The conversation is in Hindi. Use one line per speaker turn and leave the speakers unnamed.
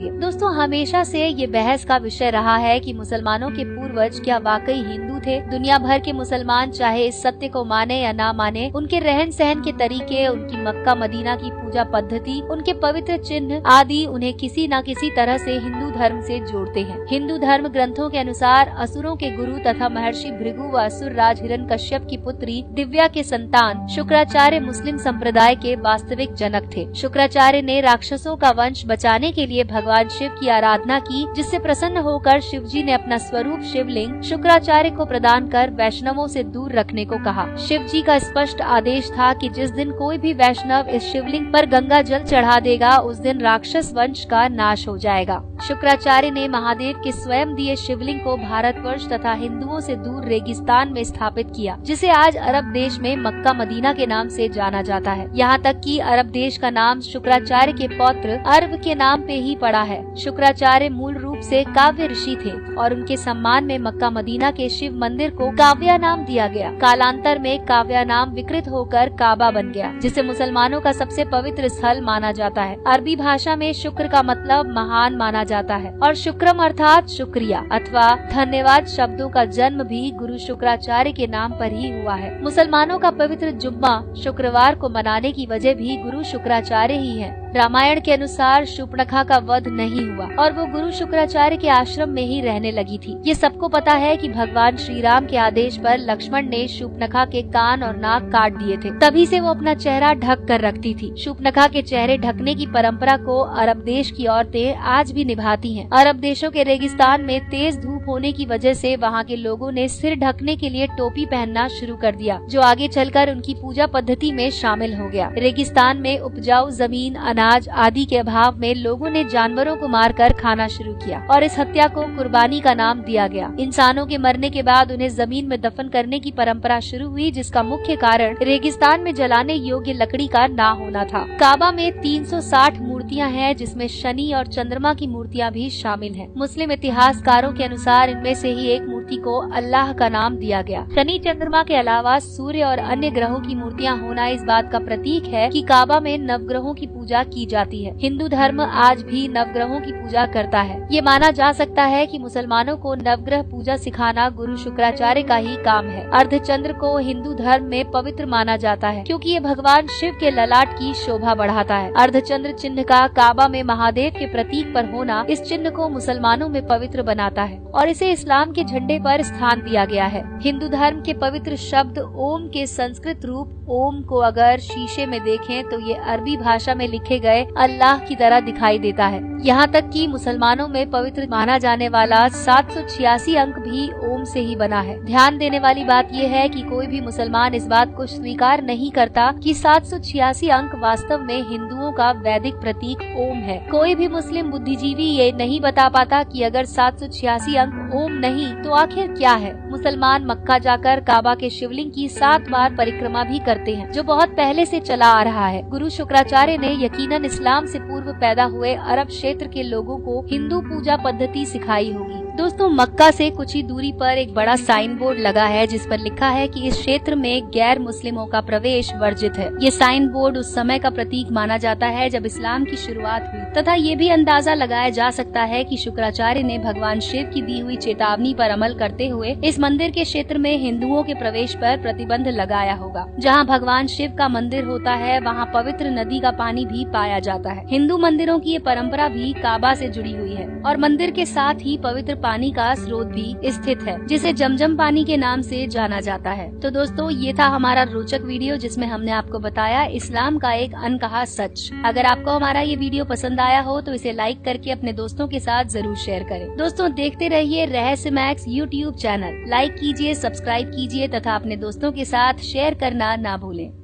दोस्तों हमेशा से ये बहस का विषय रहा है कि मुसलमानों के पूर्वज क्या वाकई हिंदू थे। दुनिया भर के मुसलमान चाहे इस सत्य को माने या ना माने, उनके रहन सहन के तरीके, उनकी मक्का मदीना की पूजा पद्धति, उनके पवित्र चिन्ह आदि उन्हें किसी न किसी तरह से हिंदू धर्म से जोड़ते हैं। हिंदू धर्म ग्रंथों के अनुसार असुरों के गुरु तथा महर्षि भृगु व असुर राज हिरण्यकश्यप की पुत्री दिव्या के संतान शुक्राचार्य मुस्लिम संप्रदाय के वास्तविक जनक थे। शुक्राचार्य ने राक्षसों का वंश बचाने के लिए भगवान शिव की आराधना की, जिससे प्रसन्न होकर शिव जी ने अपना स्वरूप शिवलिंग शुक्राचार्य को प्रदान कर वैष्णवों से दूर रखने को कहा। शिव जी का स्पष्ट आदेश था कि जिस दिन कोई भी वैष्णव इस शिवलिंग पर गंगा जल चढ़ा देगा, उस दिन राक्षस वंश का नाश हो जाएगा। शुक्राचार्य ने महादेव के स्वयं दिए शिवलिंग को भारतवर्ष तथा हिंदुओं से दूर रेगिस्तान में स्थापित किया, जिसे आज अरब देश में मक्का मदीना के नाम से जाना जाता है। यहाँ तक कि अरब देश का नाम शुक्राचार्य के पौत्र अर्ब के नाम पे ही पड़ा है। शुक्राचार्य मूल रूप से काव्य ऋषि थे और उनके सम्मान में मक्का मदीना के शिव मंदिर को काव्या नाम दिया गया। कालांतर में काव्या नाम विकृत होकर काबा बन गया, जिसे मुसलमानों का सबसे पवित्र स्थल माना जाता है। अरबी भाषा में शुक्र का मतलब महान माना जाता है और शुक्रम अर्थात शुक्रिया अथवा धन्यवाद शब्दों का जन्म भी गुरु शुक्राचार्य के नाम पर ही हुआ है। मुसलमानों का पवित्र जुम्मा शुक्रवार को मनाने की वजह भी गुरु शुक्राचार्य ही है। रामायण के अनुसार शूर्पणखा का वध नहीं हुआ और वो गुरु शुक्राचार्य के आश्रम में ही रहने लगी थी। ये सबको पता है कि भगवान श्री राम के आदेश पर लक्ष्मण ने शूर्पणखा के कान और नाक काट दिए थे। तभी से वो अपना चेहरा ढक कर रखती थी। शूर्पणखा के चेहरे ढकने की परंपरा को अरब देश की औरतें आज भी निभाती हैं। अरब देशों के रेगिस्तान में तेज धूप होने की वजह से वहाँ के लोगों ने सिर ढकने के लिए टोपी पहनना शुरू कर दिया, जो आगे चलकर उनकी पूजा पद्धति में शामिल हो गया। रेगिस्तान में उपजाऊ जमीन, अनाज आदि के अभाव में लोगों ने जानवरों को मारकर खाना शुरू किया और इस हत्या को कुर्बानी का नाम दिया गया। इंसानों के मरने के बाद उन्हें जमीन में दफन करने की परंपरा शुरू हुई, जिसका मुख्य कारण रेगिस्तान में जलाने योग्य लकड़ी का ना होना था। काबा में 360 मूर्तियां हैं, जिसमें शनि और चंद्रमा की मूर्तियां भी शामिल हैं। मुस्लिम इतिहासकारों के अनुसार इनमें से ही एक मूर्ति को अल्लाह का नाम दिया गया। शनि चंद्रमा के अलावा सूर्य और अन्य ग्रहों की मूर्तियां होना इस बात का प्रतीक है कि काबा में नवग्रहों की पूजा की जाती है। हिंदू धर्म आज भी नवग्रहों की पूजा करता है। ये माना जा सकता है कि मुसलमानों को नवग्रह पूजा सिखाना गुरु शुक्राचार्य का ही काम है। अर्धचंद्र को हिंदू धर्म में पवित्र माना जाता है, क्योंकि ये भगवान शिव के ललाट की शोभा बढ़ाता है। अर्धचंद्र चिन्ह का काबा में महादेव के प्रतीक पर होना इस चिन्ह को मुसलमानों में पवित्र बनाता है और इसे इस्लाम के झंडे पर स्थान दिया गया है। हिंदू धर्म के पवित्र शब्द ओम के संस्कृत रूप ओम को अगर शीशे में देखें तो ये अरबी भाषा में लिखे गए अल्लाह की तरह दिखाई देता है। यहाँ तक कि मुसलमानों में पवित्र माना जाने वाला 786 अंक भी ओम से ही बना है। ध्यान देने वाली बात यह है कि कोई भी मुसलमान इस बात को स्वीकार नहीं करता कि 786 अंक वास्तव में हिंदुओं का वैदिक प्रतीक ओम है। कोई भी मुस्लिम बुद्धिजीवी ये नहीं बता पाता कि अगर 786 अंक ओम नहीं तो आखिर क्या है। मुसलमान मक्का जाकर काबा के शिवलिंग की 7 बार परिक्रमा भी करते हैं, जो बहुत पहले से चला आ रहा है। गुरु शुक्राचार्य ने यकीनन इस्लाम से पूर्व पैदा हुए अरब क्षेत्र के लोगों को हिंदू पूजा पद्धति सिखाई होगी। दोस्तों मक्का से कुछ ही दूरी पर एक बड़ा साइन बोर्ड लगा है, जिस पर लिखा है कि इस क्षेत्र में गैर मुस्लिमों का प्रवेश वर्जित है। ये साइन बोर्ड उस समय का प्रतीक माना जाता है जब इस्लाम की शुरुआत हुई, तथा ये भी अंदाजा लगाया जा सकता है कि शुक्राचार्य ने भगवान शिव की दी हुई चेतावनी पर अमल करते हुए इस मंदिर के क्षेत्र में हिंदुओं के प्रवेश पर प्रतिबंध लगाया होगा। जहाँ भगवान शिव का मंदिर होता है, वहाँ पवित्र नदी का पानी भी पाया जाता है। हिंदू मंदिरों की ये परंपरा भी काबा से जुड़ी हुई है और मंदिर के साथ ही पवित्र पानी का स्रोत भी स्थित है, जिसे जमजम पानी के नाम से जाना जाता है। तो दोस्तों ये था हमारा रोचक वीडियो, जिसमें हमने आपको बताया इस्लाम का एक अनकहा सच। अगर आपको हमारा ये वीडियो पसंद आया हो तो इसे लाइक करके अपने दोस्तों के साथ जरूर शेयर करें। दोस्तों देखते रहिए रहस्य मैक्स यूट्यूब चैनल। लाइक कीजिए, सब्सक्राइब कीजिए तथा अपने दोस्तों के साथ शेयर करना ना भूलें।